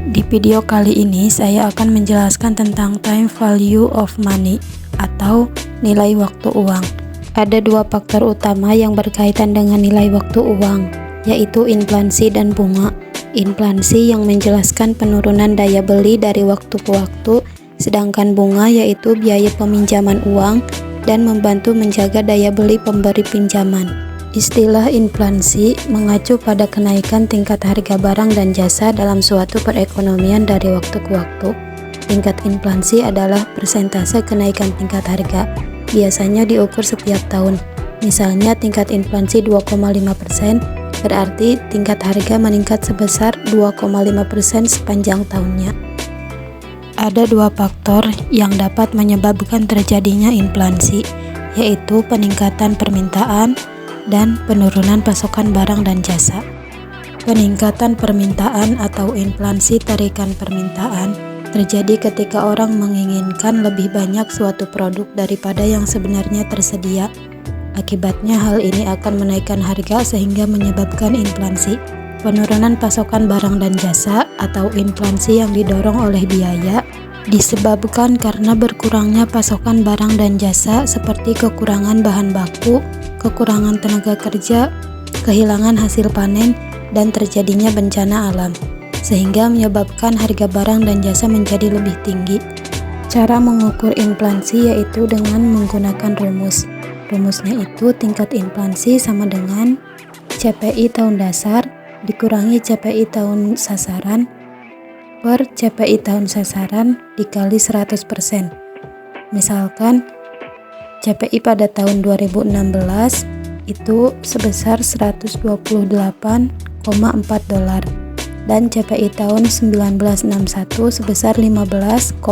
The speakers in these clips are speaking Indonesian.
Di video kali ini saya akan menjelaskan tentang time value of money atau nilai waktu uang. Ada dua faktor utama yang berkaitan dengan nilai waktu uang, yaitu inflasi dan bunga. Inflasi yang menjelaskan penurunan daya beli dari waktu ke waktu, sedangkan bunga yaitu biaya peminjaman uang dan membantu menjaga daya beli pemberi pinjaman. Istilah inflasi mengacu pada kenaikan tingkat harga barang dan jasa dalam suatu perekonomian dari waktu ke waktu. Tingkat inflasi adalah persentase kenaikan tingkat harga, biasanya diukur setiap tahun. Misalnya tingkat inflasi 2,5%, berarti tingkat harga meningkat sebesar 2,5% sepanjang tahunnya. Ada dua faktor yang dapat menyebabkan terjadinya inflasi, yaitu peningkatan permintaan dan penurunan pasokan barang dan jasa. Peningkatan permintaan atau inflasi tarikan permintaan terjadi ketika orang menginginkan lebih banyak suatu produk daripada yang sebenarnya tersedia. Akibatnya hal ini akan menaikkan harga sehingga menyebabkan inflasi. Penurunan pasokan barang dan jasa atau inflasi yang didorong oleh biaya disebabkan karena berkurangnya pasokan barang dan jasa seperti kekurangan bahan baku, kekurangan tenaga kerja, kehilangan hasil panen, dan terjadinya bencana alam, sehingga menyebabkan harga barang dan jasa menjadi lebih tinggi. Cara mengukur inflasi yaitu dengan menggunakan rumus. Rumusnya itu tingkat inflasi sama dengan CPI tahun dasar dikurangi CPI tahun sasaran per CPI tahun sasaran dikali 100%. Misalkan CPI pada tahun 2016 itu sebesar 128,4 dolar dan CPI tahun 1961 sebesar 15,7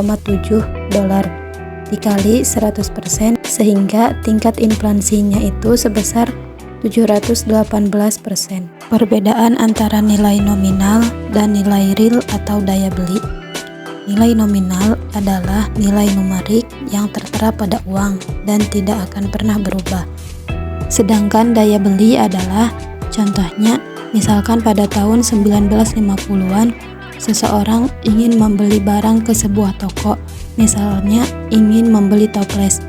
dolar dikali 100% sehingga tingkat inflasinya itu sebesar 718%. Perbedaan antara nilai nominal dan nilai real atau daya beli. Nilai nominal adalah nilai numerik yang tertera pada uang dan tidak akan pernah berubah. Sedangkan daya beli adalah, contohnya, misalkan pada tahun 1950-an, seseorang ingin membeli barang ke sebuah toko, misalnya ingin membeli toples.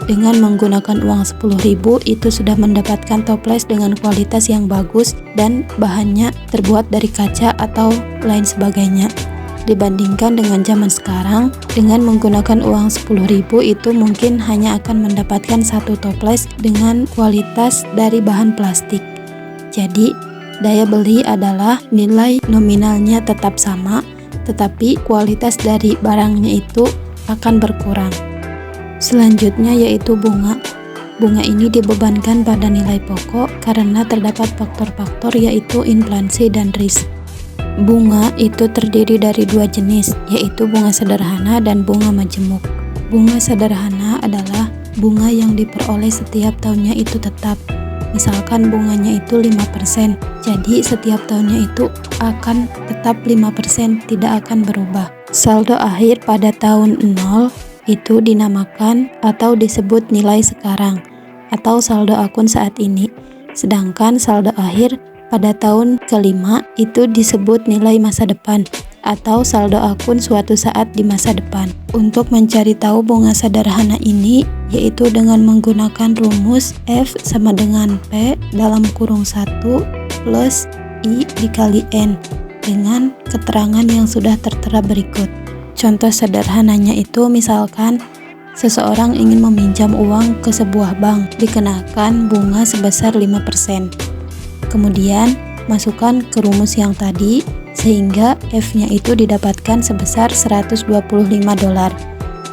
Dengan menggunakan uang 10.000 itu sudah mendapatkan toples dengan kualitas yang bagus dan bahannya terbuat dari kaca atau lain sebagainya. Dibandingkan dengan zaman sekarang, dengan menggunakan uang 10.000 itu mungkin hanya akan mendapatkan satu toples dengan kualitas dari bahan plastik. Jadi, daya beli adalah nilai nominalnya tetap sama, tetapi kualitas dari barangnya itu akan berkurang. Selanjutnya yaitu bunga. Bunga ini dibebankan pada nilai pokok karena terdapat faktor-faktor yaitu inflasi dan risk. Bunga itu terdiri dari dua jenis, yaitu bunga sederhana dan bunga majemuk. Bunga sederhana adalah bunga yang diperoleh setiap tahunnya itu tetap. Misalkan bunganya itu 5%, jadi setiap tahunnya itu akan tetap 5%, tidak akan berubah. Saldo akhir pada tahun 0 itu dinamakan atau disebut nilai sekarang atau saldo akun saat ini. Sedangkan saldo akhir pada tahun kelima itu disebut nilai masa depan atau saldo akun suatu saat di masa depan. Untuk mencari tahu bunga sederhana ini yaitu dengan menggunakan rumus F sama dengan P dalam kurung 1 plus I dikali N dengan keterangan yang sudah tertera berikut. Contoh sederhananya itu misalkan seseorang ingin meminjam uang ke sebuah bank, dikenakan bunga sebesar 5%. Kemudian masukkan ke rumus yang tadi sehingga F-nya itu didapatkan sebesar 125 dolar.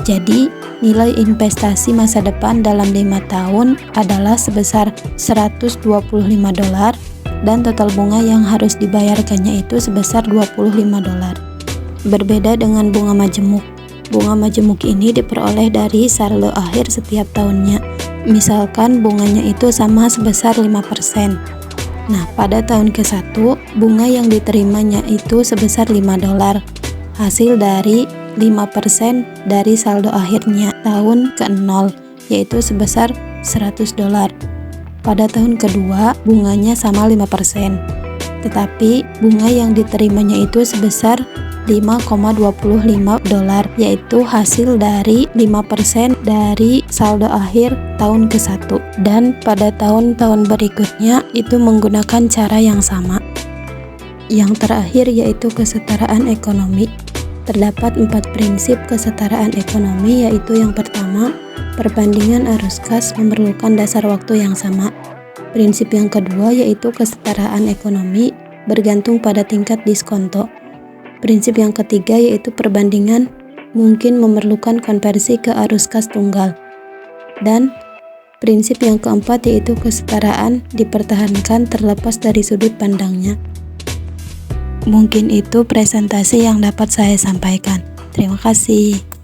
Jadi nilai investasi masa depan dalam 5 tahun adalah sebesar 125 dolar dan total bunga yang harus dibayarkannya itu sebesar 25 dolar. Berbeda dengan bunga majemuk. Bunga majemuk ini diperoleh dari saldo akhir setiap tahunnya. Misalkan bunganya itu sama sebesar 5%. Nah, pada tahun ke-1, bunga yang diterimanya itu sebesar 5 dolar. Hasil dari 5% dari saldo akhirnya tahun ke-0, yaitu sebesar 100 dolar. Pada tahun kedua, bunganya sama 5%. Tetapi bunga yang diterimanya itu sebesar $5,25, yaitu hasil dari 5% dari saldo akhir tahun ke-1. Dan pada tahun-tahun berikutnya itu menggunakan cara yang sama. Yang terakhir yaitu kesetaraan ekonomi. Terdapat 4 prinsip kesetaraan ekonomi, yaitu yang pertama, perbandingan arus kas memerlukan dasar waktu yang sama. Prinsip yang kedua yaitu kesetaraan ekonomi bergantung pada tingkat diskonto. Prinsip yang ketiga yaitu perbandingan mungkin memerlukan konversi ke arus kas tunggal. Dan prinsip yang keempat yaitu kesetaraan dipertahankan terlepas dari sudut pandangnya. Mungkin itu presentasi yang dapat saya sampaikan. Terima kasih.